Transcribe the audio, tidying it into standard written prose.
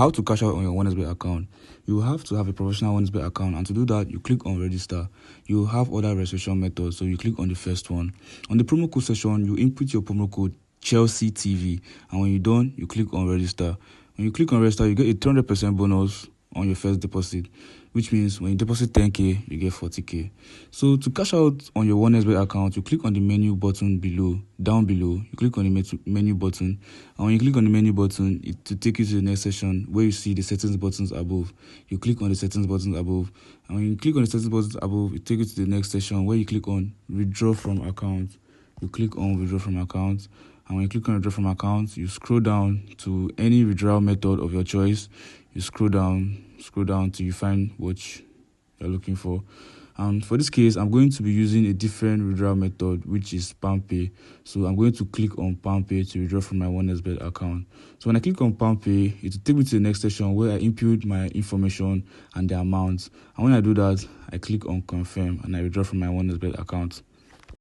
How to cash out on your OneXBet account. You have to have a professional OneXBet account, and to do that, you click on register. You have other registration methods, so you click on the first one. On the promo code section, you input your promo code Chelsea TV, and when you're done, you click on register. When you click on register, you get a 200% bonus on your first deposit, which means when you deposit 10k, you get 40k. So to cash out on your OneXBet account, you click on the menu button down below. You click on the menu button, and when you click on the menu button, it will take you to the next section where you see the settings buttons above. You click on the settings buttons above, and when you click on the settings buttons above, it takes you to the next section where you click on withdraw from account. You click on withdraw from account, and when you click on withdraw from account, you scroll down to any withdrawal method of your choice. You scroll down till you find what you're looking for. And for this case, I'm going to be using a different withdrawal method, which is PalmPay. So I'm going to click on PalmPay to withdraw from my OneXBet account. So when I click on PalmPay, it will take me to the next section where I input my information and the amount. And when I do that, I click on confirm and I withdraw from my OneXBet account.